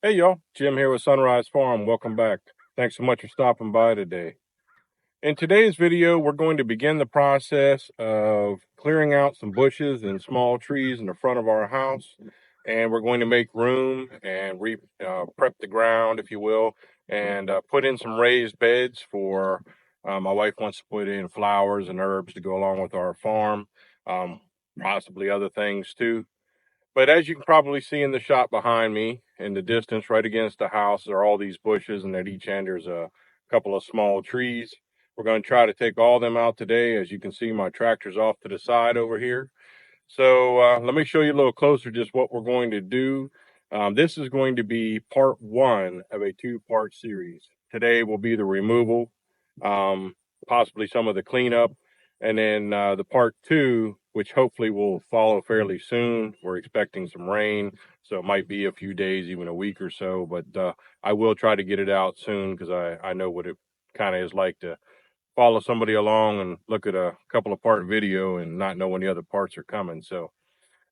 Hey y'all, Jim here with Sunrise Farm. Welcome back. Thanks so much for stopping by today. In today's video, we're going to begin the process of clearing out some bushes and small trees in the front of our house. And we're going to make room and prep the ground, if you will, and put in some raised beds for, my wife wants to put in flowers and herbs to go along with our farm, possibly other things too. But as you can probably see in the shot behind me, in the distance right against the house, are all these bushes, and at each end there's a couple of small trees. We're going to try to take all them out today. As you can see, my tractor's off to the side over here. So let me show you a little closer just what we're going to do. This is going to be part one of a two-part series. Today will be the removal, um, possibly some of the cleanup, and then the part two, which hopefully will follow fairly soon. We're expecting some rain, so it might be a few days, even a week or so, but I will try to get it out soon because I know what it kind of is like to follow somebody along and look at a couple of part video and not know when the other parts are coming. So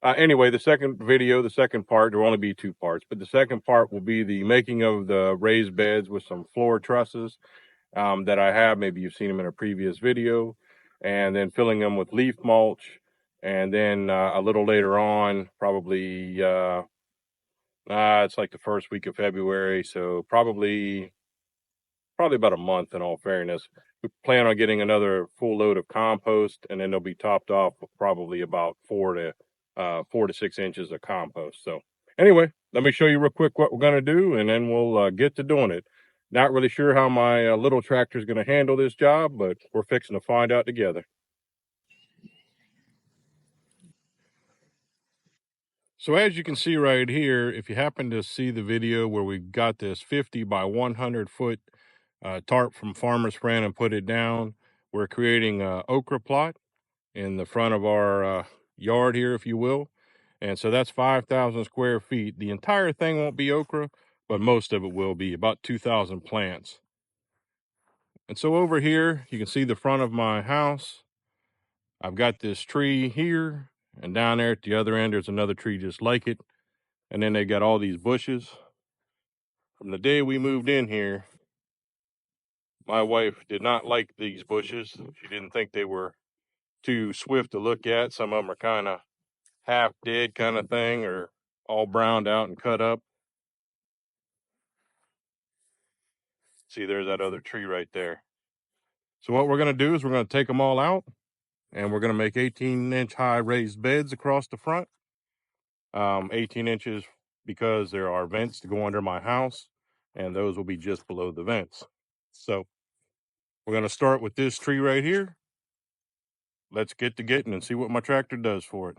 anyway, the second video, the second part, there will only be two parts, but the second part will be the making of the raised beds with some floor trusses that I have. Maybe you've seen them in a previous video, and then filling them with leaf mulch. And then a little later on, probably it's like the first week of February, so probably about a month in all fairness. We plan on getting another full load of compost, and then they'll be topped off with probably about 4 to 6 inches of compost. So anyway, let me show you real quick what we're going to do, and then we'll get to doing it. Not really sure how my little tractor is going to handle this job, but we're fixing to find out together. So as you can see right here, if you happen to see the video where we got this 50 by 100 foot tarp from Farmer's Friend and put it down, we're creating a okra plot in the front of our yard here, if you will. And so that's 5,000 square feet. The entire thing won't be okra, but most of it will be, about 2,000 plants. And so over here, you can see the front of my house. I've got this tree here, and down there at the other end, there's another tree just like it. And then they got all these bushes. From the day we moved in here, my wife did not like these bushes. She didn't think they were too swift to look at. Some of them are kind of half dead kind of thing, or all browned out and cut up. See, there's that other tree right there. So what we're going to do is we're going to take them all out, and we're going to make 18-inch high raised beds across the front. 18 inches because there are vents to go under my house, and those will be just below the vents. So we're going to start with this tree right here. Let's get to getting and see what my tractor does for it.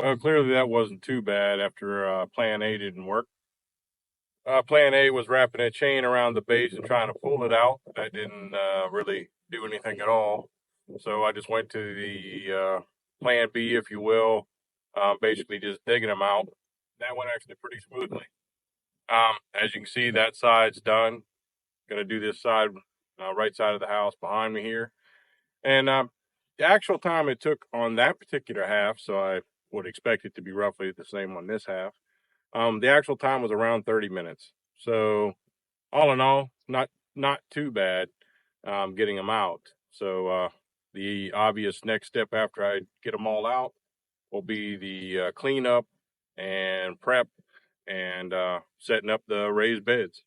Well, clearly that wasn't too bad after plan A didn't work. Plan A was wrapping a chain around the base and trying to pull it out. That didn't really do anything at all. So I just went to the plan B, if you will, basically just digging them out. That went actually pretty smoothly. As you can see, that side's done. Going to do this side, right side of the house behind me here. And the actual time it took on that particular half, so I would expect it to be roughly the same on this half. The actual time was around 30 minutes. So all in all, not too bad getting them out. So the obvious next step after I get them all out will be the cleanup and prep and setting up the raised beds.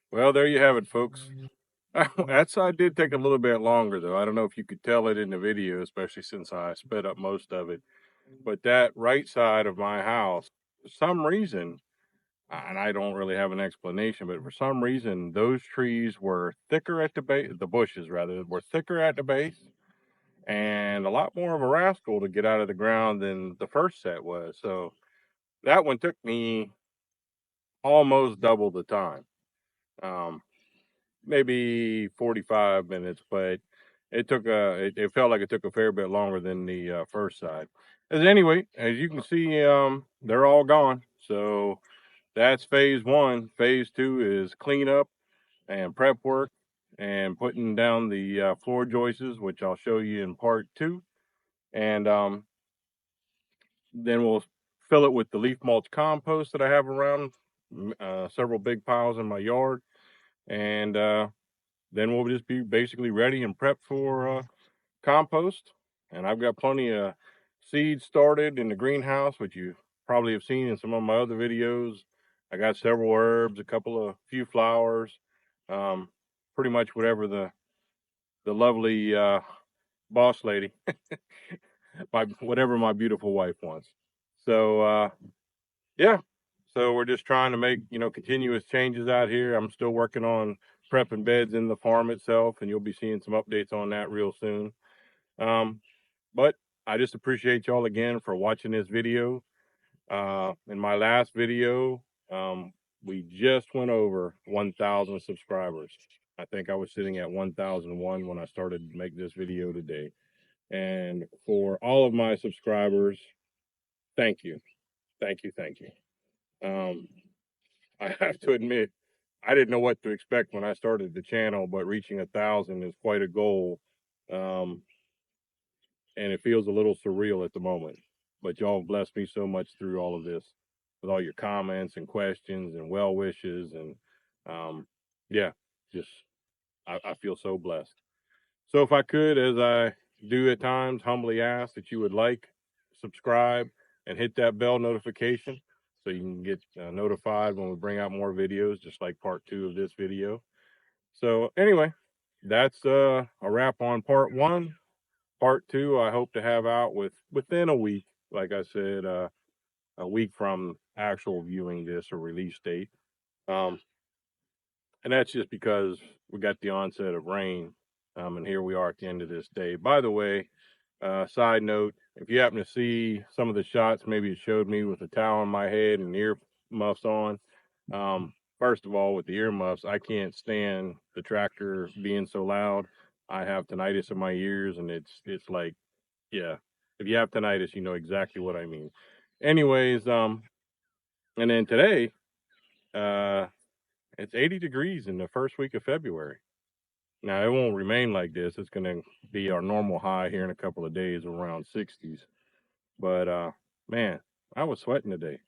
Well, there you have it, folks. That side did take a little bit longer, though. I don't know if you could tell it in the video, especially since I sped up most of it. But that right side of my house, for some reason, and I don't really have an explanation, but for some reason, those trees were thicker at the base, the bushes rather, were thicker at the base and a lot more of a rascal to get out of the ground than the first set was. So that one took me almost double the time. Um, Maybe 45 minutes, but it felt like it took a fair bit longer than the first side. As you can see, they're all gone. So that's phase one. Phase two is cleanup and prep work and putting down the floor joists, which I'll show you in part two. And then we'll fill it with the leaf mulch compost that I have around, several big piles in my yard. And then we'll just be basically ready and prepped for compost. And I've got plenty of seeds started in the greenhouse, which you probably have seen in some of my other videos. I got several herbs, few flowers, um, pretty much whatever the lovely boss lady, whatever my beautiful wife wants. So yeah, so we're just trying to make continuous changes out here. I'm still working on prepping beds in the farm itself, and you'll be seeing some updates on that real soon. Um, but I just appreciate y'all again for watching this video. In my last video, we just went over 1,000 subscribers. I think I was sitting at 1,001 when I started to make this video today. And for all of my subscribers, thank you. Thank you. Thank you. Um, I have to admit, I didn't know what to expect when I started the channel, but reaching 1,000 is quite a goal. Um, and it feels a little surreal at the moment. But y'all have blessed me so much through all of this with all your comments and questions and well wishes. And yeah, just I feel so blessed. So if I could, as I do at times, humbly ask that you would like, subscribe, and hit that bell notification so you can get notified when we bring out more videos, just like part two of this video. So anyway, that's a wrap on part one. Part two, I hope to have out within a week. Like I said, a week from actual viewing this or release date. Um, and that's just because we got the onset of rain, and here we are at the end of this day. By the way, side note, if you happen to see some of the shots, maybe it showed me with a towel on my head and ear muffs on. First of all, with the ear muffs, I can't stand the tractor being so loud. I have tinnitus in my ears, and it's like, yeah, if you have tinnitus, you know exactly what I mean. Anyways, and then today, uh, it's 80 degrees in the first week of February. Now it won't remain like this. It's going to be our normal high here in a couple of days, around 60s. But man, I was sweating today,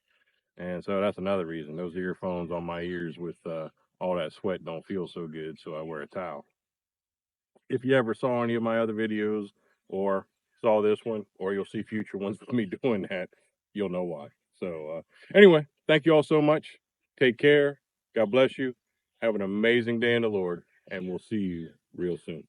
and so that's another reason. Those earphones on my ears with all that sweat don't feel so good, so I wear a towel. If you ever saw any of my other videos or saw this one, or you'll see future ones with me doing that, you'll know why. So anyway, thank you all so much. Take care. God bless you. Have an amazing day in the Lord, and we'll see you real soon.